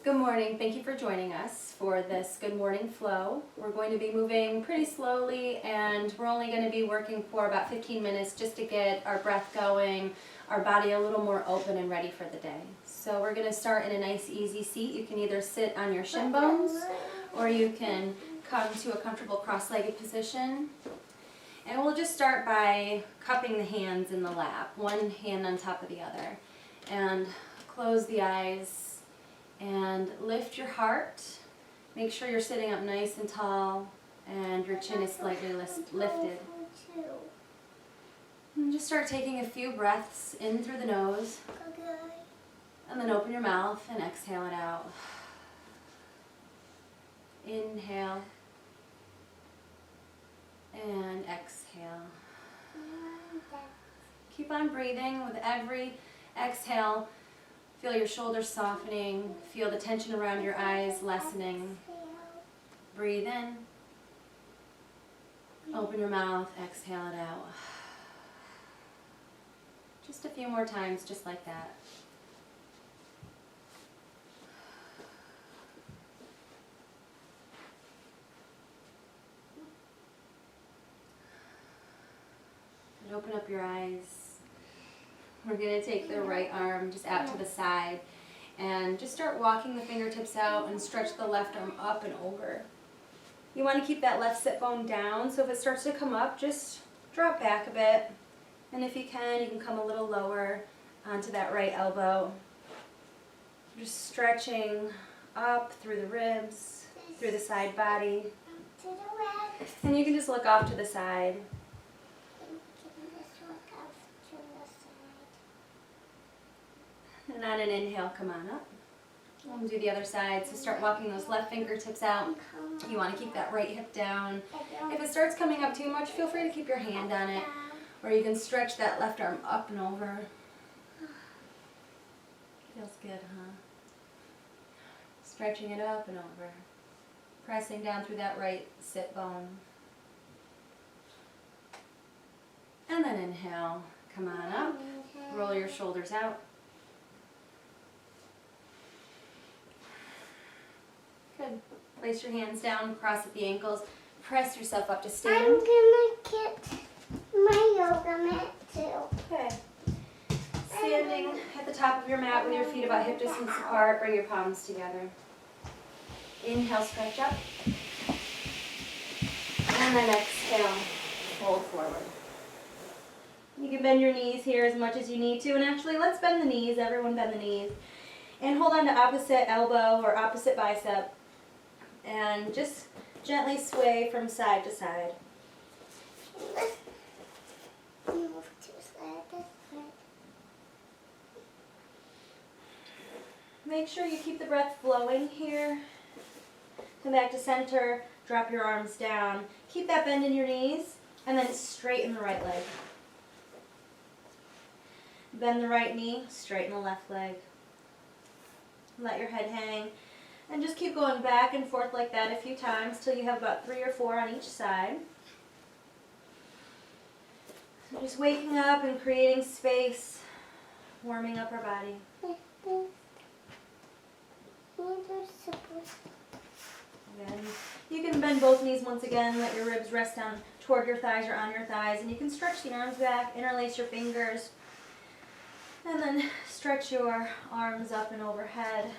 Good morning. Thank you for joining us for this Good Morning Flow. We're going to be moving pretty slowly and we're only going to be working for about 15 minutes just to get our breath going, our body a little more open and ready for the day. So we're going to start in a nice easy seat. You can either sit on your shin bones or you can come to a comfortable cross-legged position. And we'll just start by cupping the hands in the lap, one hand on top of the other. And close the eyes. And lift your heart. Make sure you're sitting up nice and tall and your chin is slightly lifted. And just start taking a few breaths in through the nose. And then open your mouth and exhale it out. Inhale. And exhale. Keep on breathing with every exhale. Feel your shoulders softening. Feel the tension around your eyes lessening. Breathe in. Open your mouth. Exhale it out. Just a few more times, just like that. And open up your eyes. We're going to take the right arm just out to the side and just start walking the fingertips out and stretch the left arm up and over. You want to keep that left sit bone down, so if it starts to come up, just drop back a bit. And if you can come a little lower onto that right elbow. Just stretching up through the ribs, through the side body. And you can just look off to the side. And on an inhale, come on up. We'll do the other side. So start walking those left fingertips out. You want to keep that right hip down. If it starts coming up too much, feel free to keep your hand on it. Or you can stretch that left arm up and over. Feels good, huh? Stretching it up and over. Pressing down through that right sit bone. And then inhale. Come on up. Roll your shoulders out. Good. Place your hands down, cross at the ankles, press yourself up to stand. I'm gonna get my yoga mat too. Okay. Standing at the top of your mat with your feet about hip distance apart, bring your palms together. Inhale, stretch up. And then exhale, fold forward. You can bend your knees here as much as you need to, and actually let's bend the knees, everyone bend the knees. And hold on to opposite elbow or opposite bicep. And just gently sway from side to side. Move to side to side. Make sure you keep the breath flowing here. Come back to center, drop your arms down. Keep that bend in your knees, and then straighten the right leg. Bend the right knee, straighten the left leg. Let your head hang. And just keep going back and forth like that a few times till you have about 3 or 4 on each side. So just waking up and creating space, warming up our body. Again, you can bend both knees once again, let your ribs rest down toward your thighs or on your thighs, and you can stretch the arms back, interlace your fingers, and then stretch your arms up and overhead.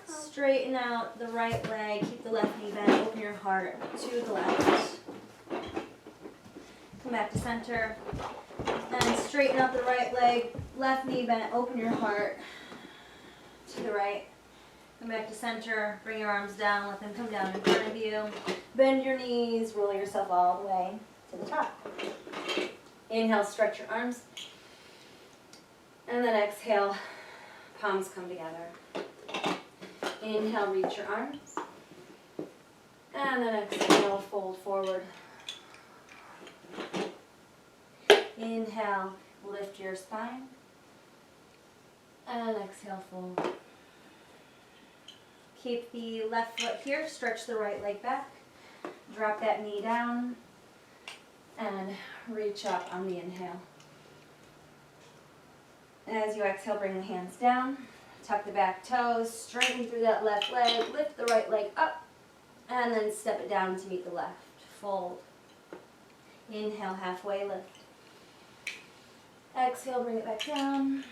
Straighten out the right leg, keep the left knee bent, open your heart to the left. Come back to center, and straighten out the right leg, left knee bent, open your heart to the right. Come back to center, bring your arms down, let them come down in front of you. Bend your knees, roll yourself all the way to the top. Inhale, stretch your arms. And then exhale, palms come together. Inhale, reach your arms. And then exhale, fold forward. Inhale, lift your spine. And exhale, fold. Keep the left foot here, stretch the right leg back. Drop that knee down. And reach up on the inhale. As you exhale, bring the hands down. Tuck the back toes, straighten through that left leg, lift the right leg up, and then step it down to meet the left. Fold. Inhale, halfway lift. Exhale, bring it back down.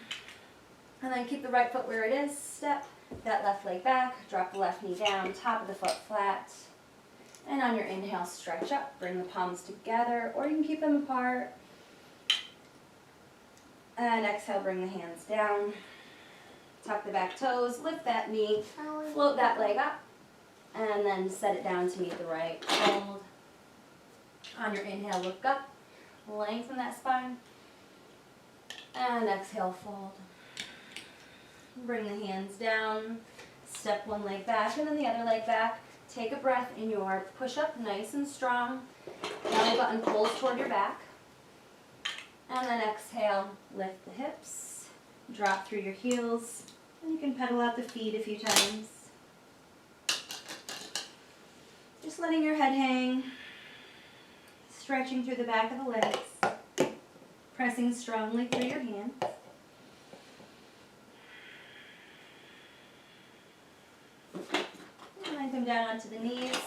And then keep the right foot where it is. Step that left leg back, drop the left knee down, top of the foot flat. And on your inhale, stretch up, bring the palms together, or you can keep them apart. And exhale, bring the hands down. Tuck the back toes, lift that knee, float that leg up, and then set it down to meet the right. Fold. On your inhale, look up, lengthen that spine, and exhale, fold. Bring the hands down, step one leg back and then the other leg back. Take a breath in your push-up, nice and strong. Belly button pulls toward your back. And then exhale, lift the hips, drop through your heels, and you can pedal out the feet a few times. Just letting your head hang, stretching through the back of the legs, pressing strongly through your hands. And then come down onto the knees.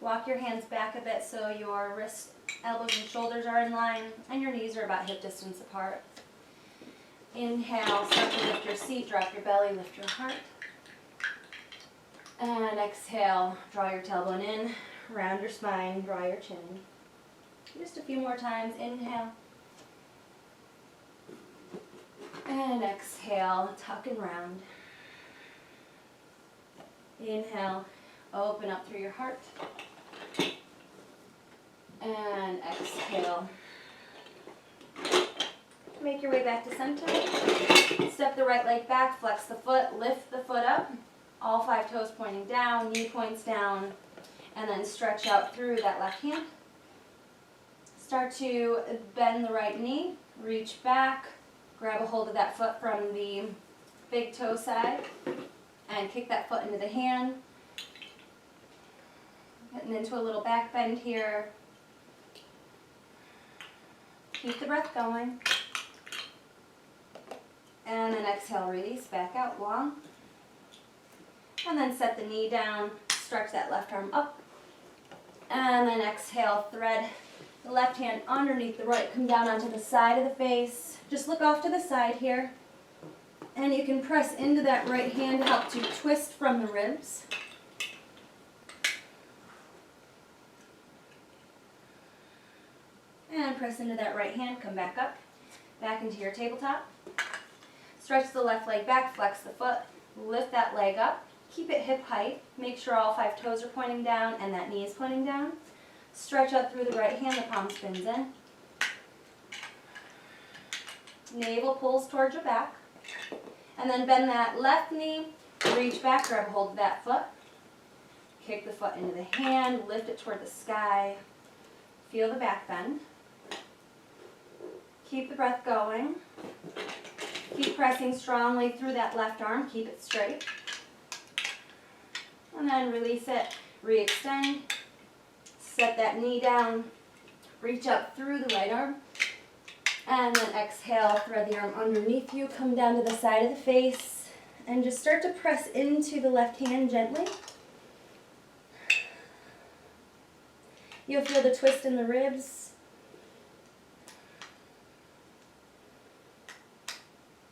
Walk your hands back a bit so your wrists, elbows, and shoulders are in line, and your knees are about hip distance apart. Inhale, start to lift your seat, drop your belly, lift your heart. And exhale, draw your tailbone in, round your spine, draw your chin. Just a few more times. Inhale. And exhale, tuck and round. Inhale, open up through your heart. And exhale. Make your way back to center. Step the right leg back, flex the foot, lift the foot up. All 5 toes pointing down, knee points down, and then stretch out through that left hand. Start to bend the right knee, reach back, grab a hold of that foot from the big toe side, and kick that foot into the hand. Getting into a little back bend here. Keep the breath going. And then exhale, release, back out long. And then set the knee down, stretch that left arm up. And then exhale, thread the left hand underneath the right, come down onto the side of the face. Just look off to the side here. And you can press into that right hand to help to twist from the ribs. And press into that right hand, come back up, back into your tabletop. Stretch the left leg back, flex the foot, lift that leg up, keep it hip height, make sure all 5 toes are pointing down and that knee is pointing down. Stretch out through the right hand, the palm spins in. Navel pulls towards your back. And then bend that left knee, reach back, grab a hold of that foot. Kick the foot into the hand, lift it toward the sky. Feel the back bend. Keep the breath going. Keep pressing strongly through that left arm, keep it straight. And then release it, re-extend. Set that knee down, reach up through the right arm. And then exhale, thread the arm underneath you, come down to the side of the face, and just start to press into the left hand gently. You'll feel the twist in the ribs.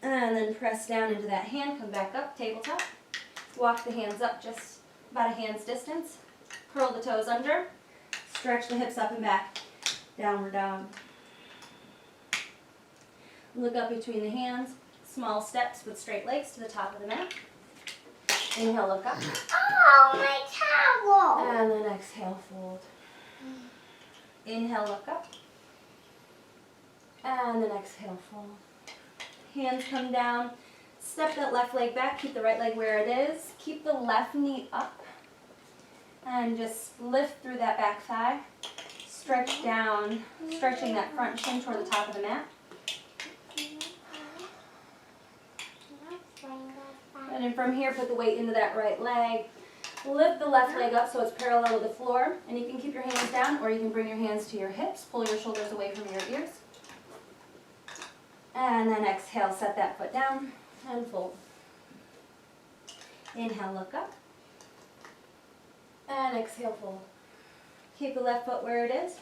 And then press down into that hand, come back up, tabletop. Walk the hands up just about a hand's distance. Curl the toes under. Stretch the hips up and back, downward dog. Look up between the hands. Small steps with straight legs to the top of the mat. Inhale, look up. Oh, my towel! And then exhale, fold. Inhale, look up. And then exhale, fold. Hands come down. Step that left leg back. Keep the right leg where it is. Keep the left knee up. And just lift through that back thigh. Stretch down, stretching that front shin toward the top of the mat. And then from here, put the weight into that right leg. Lift the left leg up so it's parallel with the floor. And you can keep your hands down, or you can bring your hands to your hips. Pull your shoulders away from your ears. And then exhale, set that foot down and fold. Inhale, look up. And exhale, fold. Keep the left foot where it is.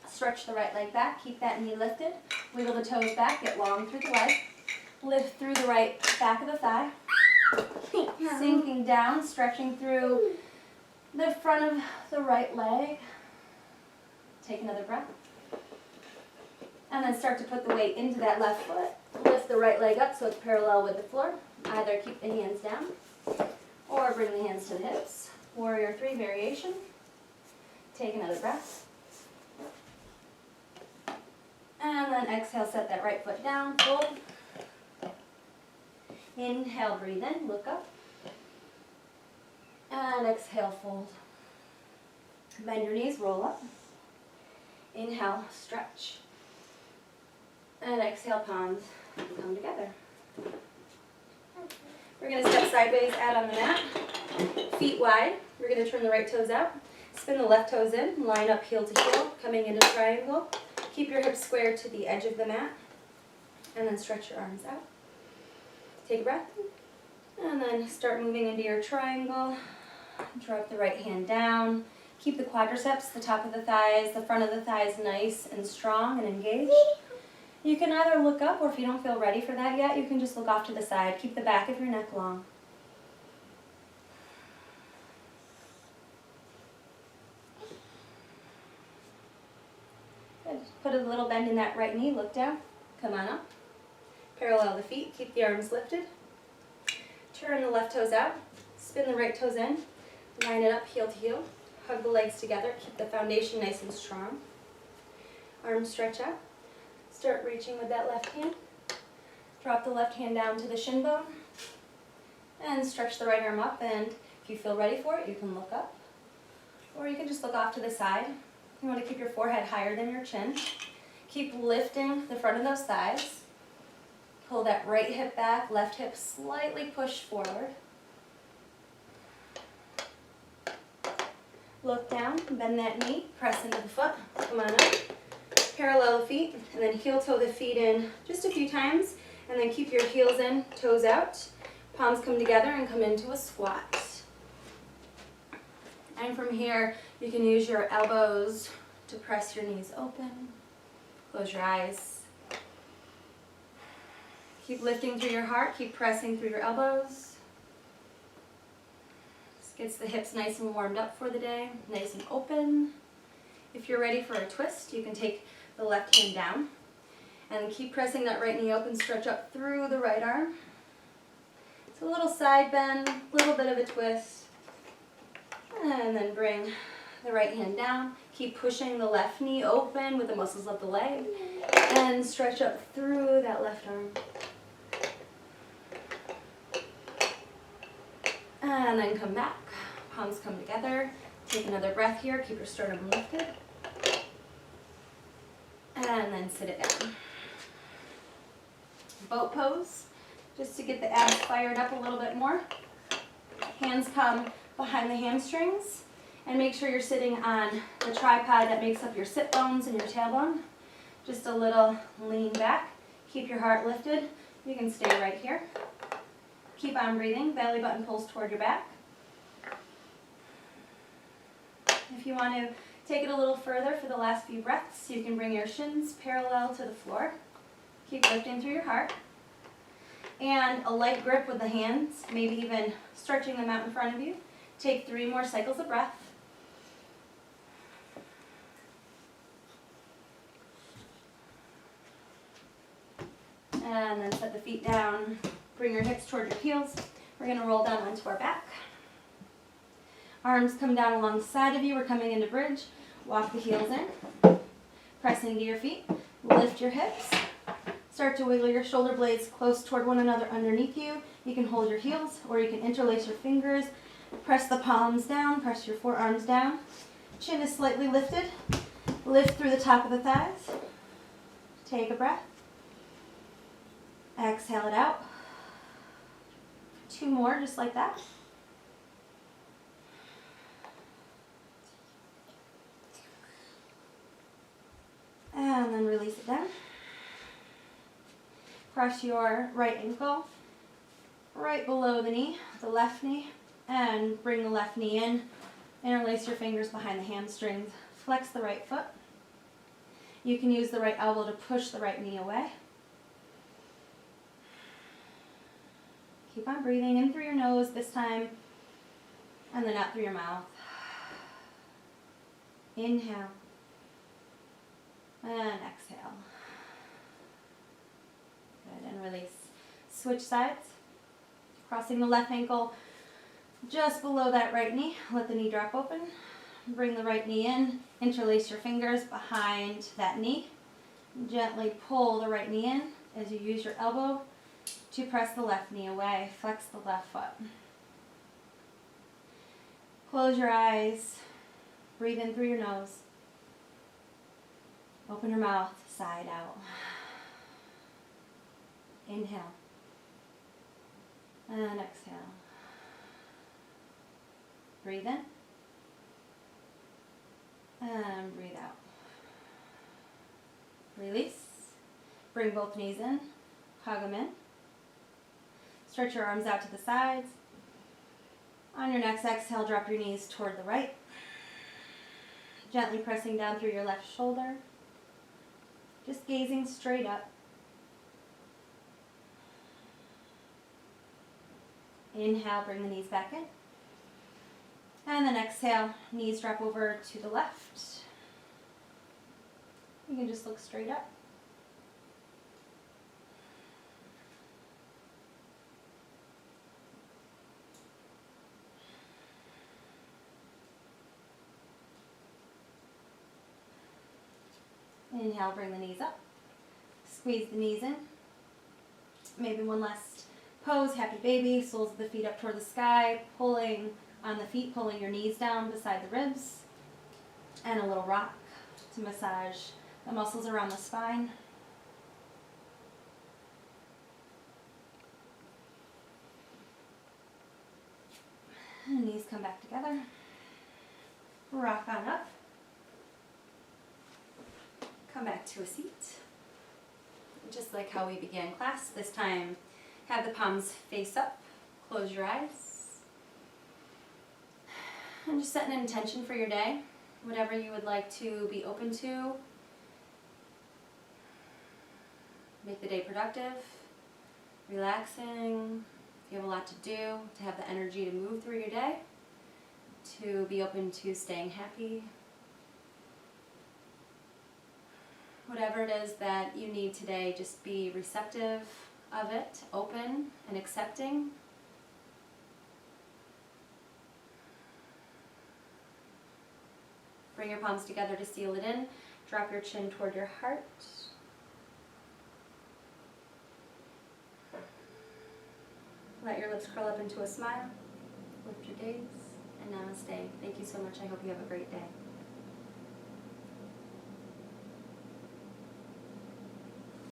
Stretch the right leg back. Keep that knee lifted. Wiggle the toes back. Get long through the leg. Lift through the right back of the thigh. Sinking down, stretching through the front of the right leg. Take another breath. And then start to put the weight into that left foot. Lift the right leg up so it's parallel with the floor. Either keep the hands down or bring the hands to the hips. Warrior 3 variation. Take another breath. And then exhale, set that right foot down, fold. Inhale, breathe in, look up. And exhale, fold. Bend your knees, roll up. Inhale, stretch. And exhale, palms come together. We're going to step sideways out on the mat. Feet wide. We're going to turn the right toes out. Spin the left toes in. Line up heel to heel, coming into triangle. Keep your hips square to the edge of the mat. And then stretch your arms out. Take a breath. And then start moving into your triangle. Drop the right hand down. Keep the quadriceps, the top of the thighs, the front of the thighs nice and strong and engaged. You can either look up, or if you don't feel ready for that yet, you can just look off to the side. Keep the back of your neck long. Good. Put a little bend in that right knee, look down. Come on up. Parallel the feet, keep the arms lifted. Turn the left toes out. Spin the right toes in. Line it up heel to heel. Hug the legs together. Keep the foundation nice and strong. Arms stretch out. Start reaching with that left hand. Drop the left hand down to the shin bone. And stretch the right arm up. And if you feel ready for it, you can look up. Or you can just look off to the side. You want to keep your forehead higher than your chin. Keep lifting the front of those thighs. Pull that right hip back, left hip slightly push forward. Look down, bend that knee, press into the foot. Come on up. Parallel the feet, and then heel toe the feet in just a few times, and then keep your heels in, toes out. Palms come together and come into a squat. And from here, you can use your elbows to press your knees open. Close your eyes. Keep lifting through your heart, keep pressing through your elbows. This gets the hips nice and warmed up for the day, nice and open. If you're ready for a twist, you can take the left hand down and keep pressing that right knee open, stretch up through the right arm. It's a little side bend, a little bit of a twist. And then bring the right hand down. Keep pushing the left knee open with the muscles of the leg. And stretch up through that left arm. And then come back. Palms come together. Take another breath here. Keep your sternum lifted. And then sit it down. Boat pose, just to get the abs fired up a little bit more. Hands come behind the hamstrings. And make sure you're sitting on the tripod that makes up your sit bones and your tailbone. Just a little lean back. Keep your heart lifted. You can stay right here. Keep on breathing. Belly button pulls toward your back. If you want to take it a little further for the last few breaths, you can bring your shins parallel to the floor. Keep lifting through your heart. And a light grip with the hands, maybe even stretching them out in front of you. Take 3 more cycles of breath. And then set the feet down. Bring your hips toward your heels. We're going to roll down onto our back. Arms come down along the side of you. We're coming into bridge. Walk the heels in. Press into your feet. Lift your hips. Start to wiggle your shoulder blades close toward one another underneath you. You can hold your heels or you can interlace your fingers. Press the palms down. Press your forearms down. Chin is slightly lifted. Lift through the top of the thighs. Take a breath. Exhale it out. 2 more, just like that. And then release it down. press your right ankle right below the knee, the left knee, and bring the left knee in. Interlace your fingers behind the hamstrings. Flex the right foot. You can use the right elbow to push the right knee away. Keep on breathing in through your nose this time, and then out through your mouth. Inhale, and exhale. Good, and release. Switch sides. Crossing the left ankle just below that right knee. Let the knee drop open. Bring the right knee in. Interlace your fingers behind that knee. Gently pull the right knee in as you use your elbow to press the left knee away. Flex the left foot. Close your eyes. Breathe in through your nose. Open your mouth, side out. Inhale. And exhale. Breathe in. And breathe out. Release. Bring both knees in. Hug them in. Stretch your arms out to the sides. On your next exhale, drop your knees toward the right. Gently pressing down through your left shoulder. Just gazing straight up. Inhale, bring the knees back in. And then exhale, knees drop over to the left. You can just look straight up. Inhale, bring the knees up. Squeeze the knees in. Maybe one last pose, happy baby, soles of the feet up toward the sky, pulling on the feet, pulling your knees down beside the ribs, and a little rock to massage the muscles around the spine. And knees come back together. Rock on up. Come back to a seat. Just like how we began class, this time have the palms face up, close your eyes, and just set an intention for your day, whatever you would like to be open to. Make the day productive, relaxing. If you have a lot to do, to have the energy to move through your day, to be open to staying happy. Whatever it is that you need today, just be receptive of it, open and accepting. Bring your palms together to seal it in. Drop your chin toward your heart. Let your lips curl up into a smile. Lift your gaze and namaste. Thank you so much. I hope you have a great day.